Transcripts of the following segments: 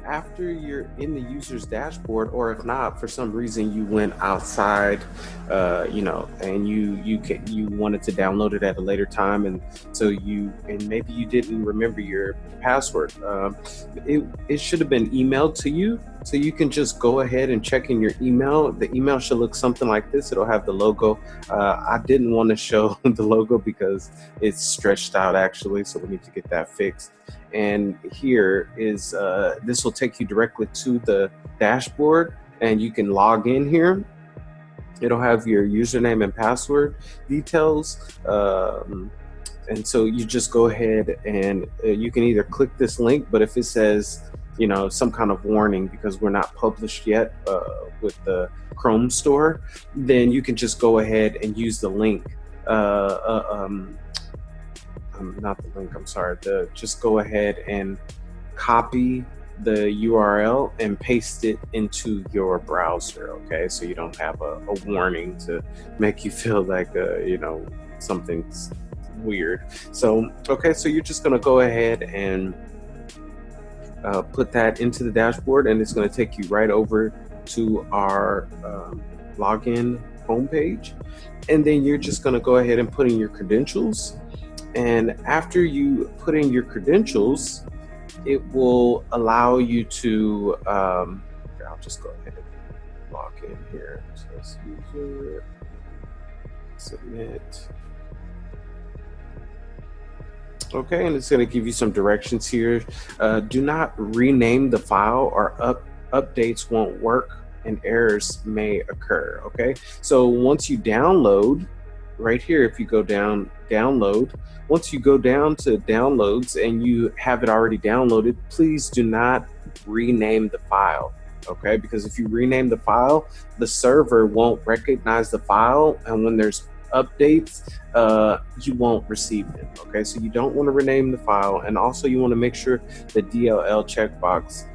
after you're in the user's dashboard, or if not, for some reason you went outside, and you wanted to download it at a later time, and maybe you didn't remember your password. It should have been emailed to you, so you can just go ahead and check in your email. The email should look something like this. It'll have the logo. I didn't want to show the logo because it's stretched out actually, so we need to get that fixed. And here is this will take you directly to the dashboard, and you can log in here. It'll have your username and password details, and so you just go ahead and you can either click this link, but if it says some kind of warning because we're not published yet with the Chrome store, then you can just go ahead and use the link. Not the link, I'm sorry. Just go ahead and copy the URL and paste it into your browser, okay? So you don't have a warning to make you feel like, something's weird. So, okay, so you're just gonna go ahead and put that into the dashboard, and it's gonna take you right over to our login homepage. And then you're just gonna go ahead and put in your credentials. And after you put in your credentials, it will allow you to, I'll just go ahead and log in here. So let's user, submit. Okay, and it's going to give you some directions here. Do not rename the file, or updates won't work and errors may occur, okay? So once you download, right here, if you go down, download, once you go down to downloads and you have it already downloaded, please do not rename the file, okay? Because if you rename the file, the server won't recognize the file, and when there's updates, you won't receive them, okay? So you don't want to rename the file, and also you want to make sure the DLL checkbox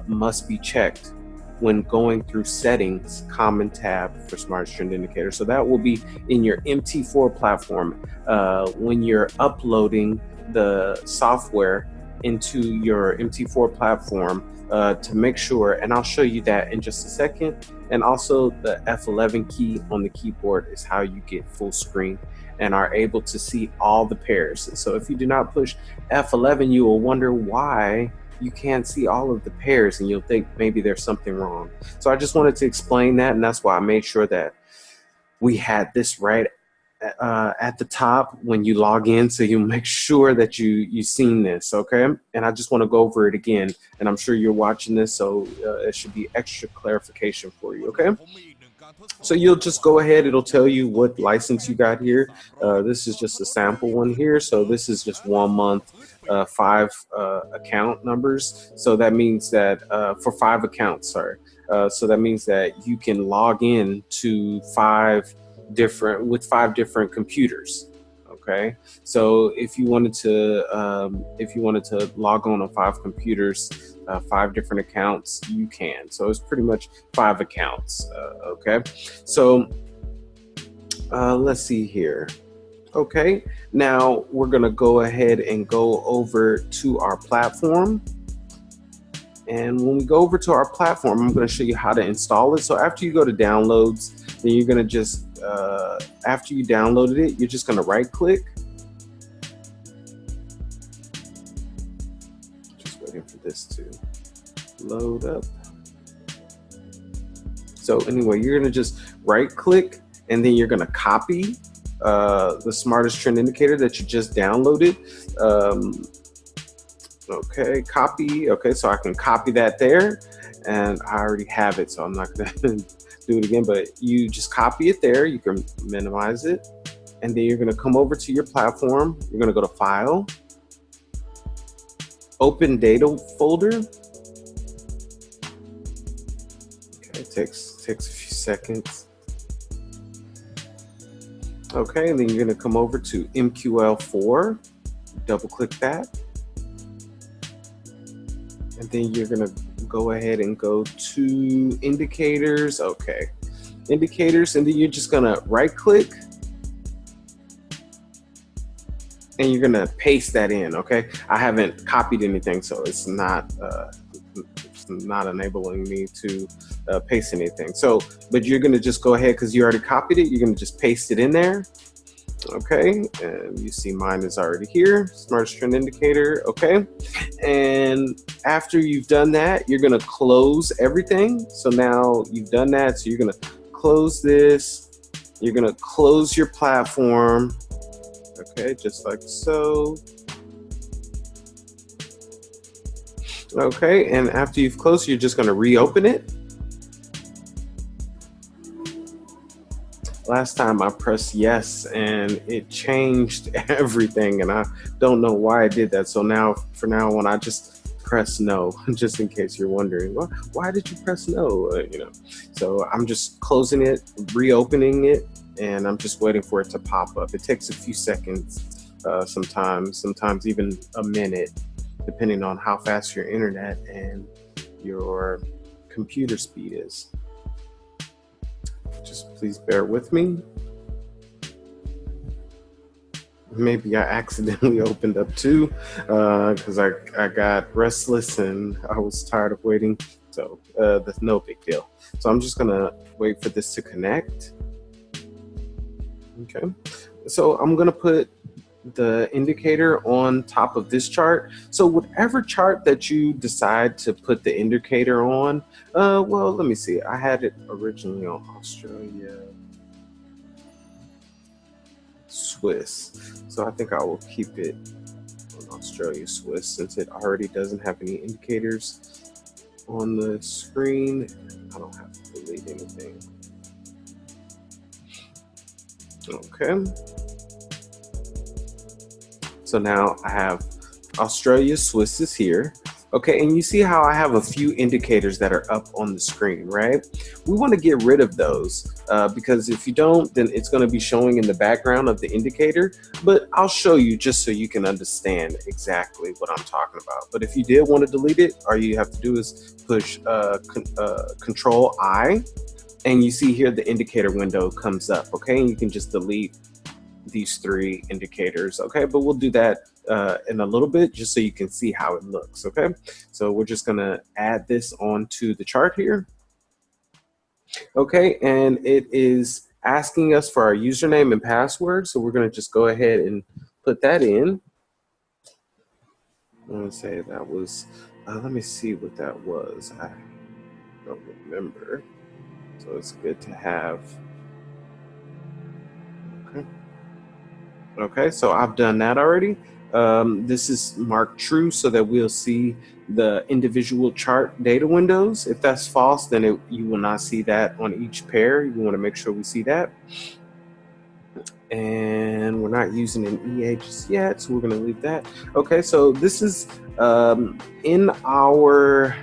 must be checked when going through settings, common tab for Smart Trend Indicator. So that will be in your MT4 platform when you're uploading the software into your MT4 platform to make sure, and I'll show you that in just a second. And also the F11 key on the keyboard is how you get full screen and are able to see all the pairs. So if you do not push F11, you will wonder why you can't see all of the pairs, and you'll think maybe there's something wrong. So I just wanted to explain that, and that's why I made sure that we had this right at the top when you log in, so you make sure that you've seen this, okay? And I just want to go over it again, and I'm sure you're watching this, so it should be extra clarification for you, okay? So you'll just go ahead, it'll tell you what license you got here. This is just a sample one here, so this is just 1 month, 5 account numbers. So that means that for 5 accounts, sorry. So that means that you can log in to 5 different computers. Okay, so if you wanted to log on 5 computers, 5 different accounts, you can. So it's pretty much 5 accounts. Okay, so let's see here. Okay, now we're gonna go ahead and go over to our platform. And when we go over to our platform, I'm gonna show you how to install it. So after you go to downloads, then you're gonna just, after you downloaded it, you're just gonna right click. Just waiting for this to load up. So anyway, you're gonna just right click, and then you're gonna copy the smartest trend indicator that you just downloaded. Okay, copy. Okay, so I can copy that there, and I already have it, so I'm not gonna do it again, but you just copy it there. You can minimize it, and then you're gonna come over to your platform. You're gonna go to File, Open Data Folder. Okay, it takes a few seconds. Okay, and then you're gonna come over to MQL4, double click that. And then you're gonna go ahead and go to indicators. Okay, indicators, and then you're just gonna right click and you're gonna paste that in. Okay, I haven't copied anything, so it's not it's not enabling me to paste anything. So, but you're going to just go ahead, because you already copied it, you're going to just paste it in there. Okay, and you see mine is already here, smartest trend indicator. Okay, and after you've done that, you're going to close everything. So now you've done that, so you're going to close this, you're going to close your platform. Okay, just like so. Okay, and after you've closed, you're just going to reopen it. Last time I pressed yes and it changed everything, and I don't know why I did that. So now, for now on, I just press no, just in case you're wondering, well, why did you press no? You know, so I'm just closing it, reopening it, and I'm just waiting for it to pop up. It takes a few seconds, sometimes even a minute, depending on how fast your internet and your computer speed is. Just please bear with me. Maybe I accidentally opened up two because I got restless and I was tired of waiting. So that's no big deal. So I'm just gonna wait for this to connect. Okay, so I'm gonna put the indicator on top of this chart. So whatever chart that you decide to put the indicator on, well, let me see. I had it originally on Australia, Swiss. So I think I will keep it on Australia, Swiss, since it already doesn't have any indicators on the screen. I don't have to delete anything. Okay. So now I have Australia, Swiss is here. Okay, and you see how I have a few indicators that are up on the screen, right? We want to get rid of those because if you don't, then it's going to be showing in the background of the indicator. But I'll show you just so you can understand exactly what I'm talking about. But if you did want to delete it, all you have to do is push Control I, and you see here the indicator window comes up, okay? And you can just delete these three indicators, okay? But we'll do that in a little bit just so you can see how it looks, okay? So we're just gonna add this onto the chart here. Okay, and it is asking us for our username and password, so we're gonna just go ahead and put that in. I'm gonna say that was, let me see what that was. I don't remember, so it's good to have. Okay. Okay, so I've done that already. This is marked true so that we'll see the individual chart data windows. If that's false, then you will not see that on each pair. You want to make sure we see that. And we're not using an EA just yet, so we're going to leave that. Okay, so this is in our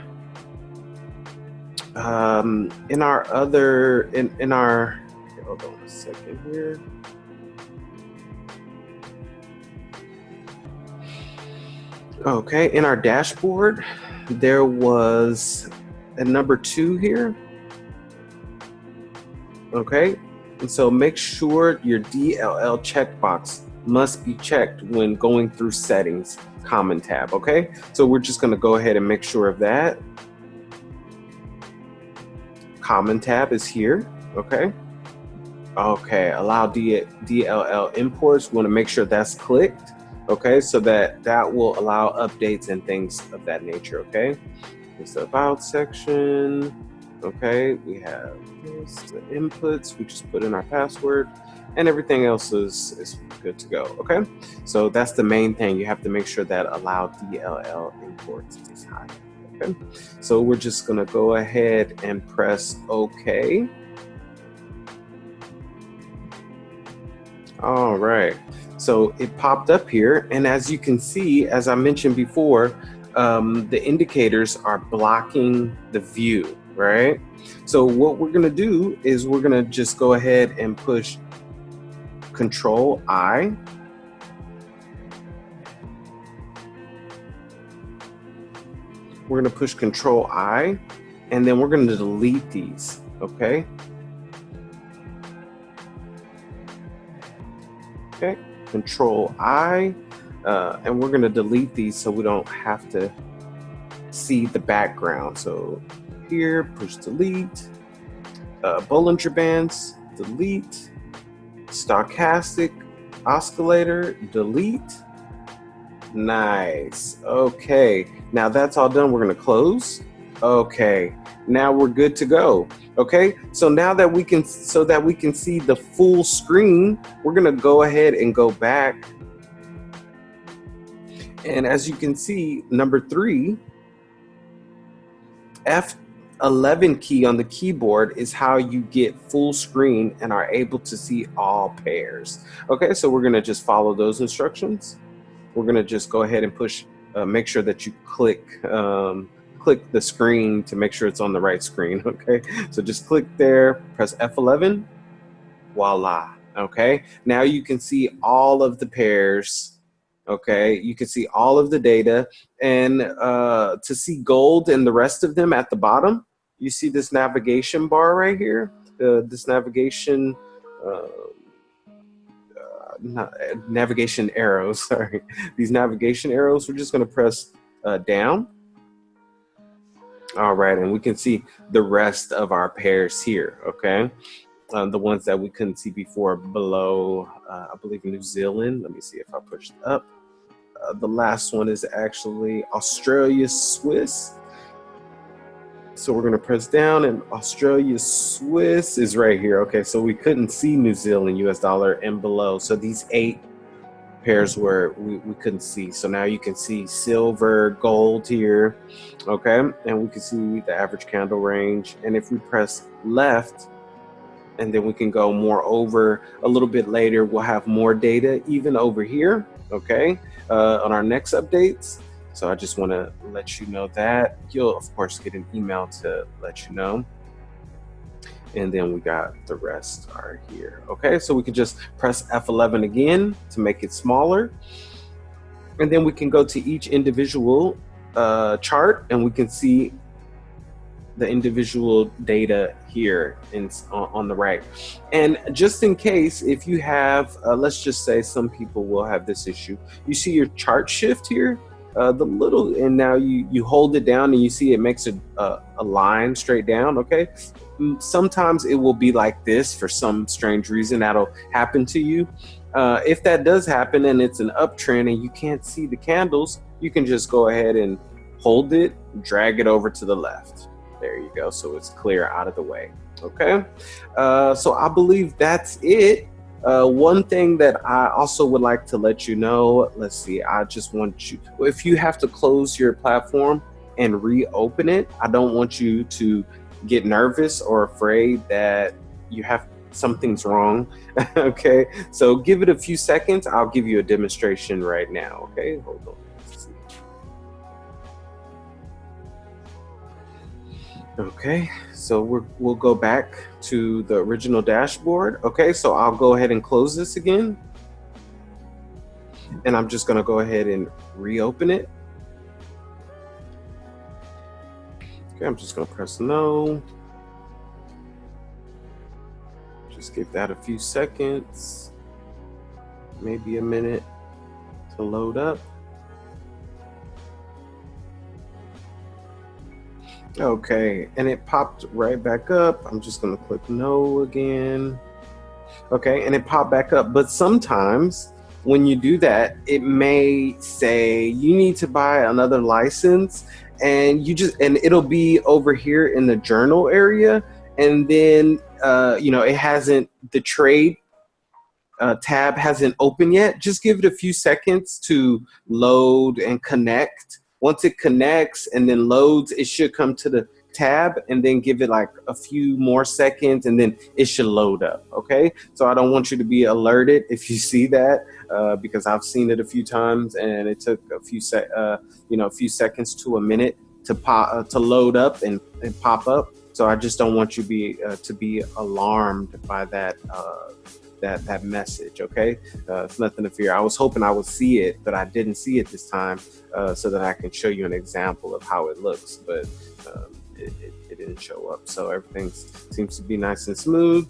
other in our. Hold on a second here. Okay, in our dashboard, there was a number 2 here. Okay, and so make sure your DLL checkbox must be checked when going through settings, common tab. Okay, so we're just going to go ahead and make sure of that. Common tab is here. Okay. Okay, allow DLL imports. We want to make sure that's clicked. Okay, so that will allow updates and things of that nature. Okay, it's the about section. Okay, we have this, the inputs. We just put in our password, and everything else is good to go. Okay, so that's the main thing. You have to make sure that allow DLL imports is high. Okay, so we're just gonna go ahead and press OK. All right. So it popped up here, and as you can see, as I mentioned before, the indicators are blocking the view, right? So what we're gonna do is we're gonna just go ahead and push Control I. We're gonna push Control I, and then we're gonna delete these, okay? Okay, Control I, and we're gonna delete these so we don't have to see the background. So here, push delete, Bollinger Bands, delete, stochastic oscillator, delete. Nice. Okay, now that's all done. We're gonna close. Okay, now we're good to go. Okay, so now that we can, see the full screen, we're gonna go ahead and go back. And as you can see, number 3, F11 key on the keyboard is how you get full screen and are able to see all pairs. Okay, so we're gonna just follow those instructions. We're gonna just go ahead and push, make sure that you click the screen to make sure it's on the right screen. Okay, so just click there, press F11, voila. Okay, now you can see all of the pairs. Okay, you can see all of the data, and to see gold and the rest of them at the bottom, you see this navigation bar right here, this navigation navigation arrows, sorry, these navigation arrows. We're just going to press down. All right, and we can see the rest of our pairs here. Okay, the ones that we couldn't see before below, I believe New Zealand. Let me see if I pushed up. The last one is actually Australia Swiss. So we're going to press down, and Australia Swiss is right here. Okay, so we couldn't see New Zealand US dollar and below. So these 8 pairs were we couldn't see. So now you can see silver, gold here. Okay, and we can see the average candle range. And if we press left, and then we can go more over a little bit later, we'll have more data even over here. Okay, on our next updates. So I just want to let you know that. You'll, of course, get an email to let you know. And then we got the rest are here. Okay, so we can just press F11 again to make it smaller. And then we can go to each individual chart, and we can see the individual data here on the right. And just in case, if you have, let's just say some people will have this issue. You see your chart shift here? And now you hold it down and you see it makes a line straight down. Okay, sometimes it will be like this for some strange reason. That'll happen to you. If that does happen and it's an uptrend and you can't see the candles, you can just go ahead and hold it, drag it over to the left. There you go, so it's clear out of the way. Okay, so I believe that's it. One thing that I also would like to let you know, let's see, I just want you, if you have to close your platform and reopen it, I don't want you to get nervous or afraid that you have something's wrong. Okay, so give it a few seconds. I'll give you a demonstration right now. Okay, hold on. Okay, so we'll go back to the original dashboard. Okay, so I'll go ahead and close this again. And I'm just gonna go ahead and reopen it. Okay, I'm just gonna press no. Just give that a few seconds, maybe a minute to load up. Okay, and it popped right back up. I'm just gonna click no again. Okay, and it popped back up. But sometimes when you do that, it may say you need to buy another license, and it'll be over here in the journal area, and then it hasn't, the trade tab hasn't opened yet. Just give it a few seconds to load and connect. Once it connects and then loads, it should come to the tab, and then give it like a few more seconds, and then it should load up. Okay, so I don't want you to be alerted if you see that, because I've seen it a few times, and it took a few seconds to a minute to load up and pop up. So I just don't want you to be alarmed by that that message. Okay, it's nothing to fear. I was hoping I would see it, but I didn't see it this time, so that I can show you an example of how it looks, but it didn't show up. So everything seems to be nice and smooth.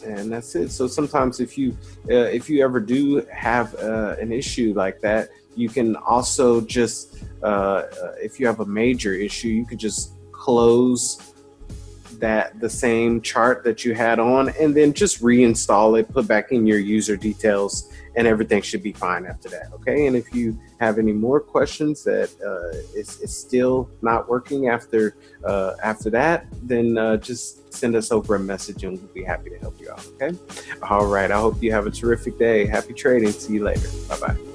And that's it. So sometimes if you ever do have an issue like that, you can also just if you have a major issue, you could just close that the same chart that you had on, and then just reinstall it, put back in your user details, and everything should be fine after that. Okay. And if you have any more questions that is still not working after that, then just send us over a message and we'll be happy to help you out. Okay. All right. I hope you have a terrific day. Happy trading. See you later. Bye bye.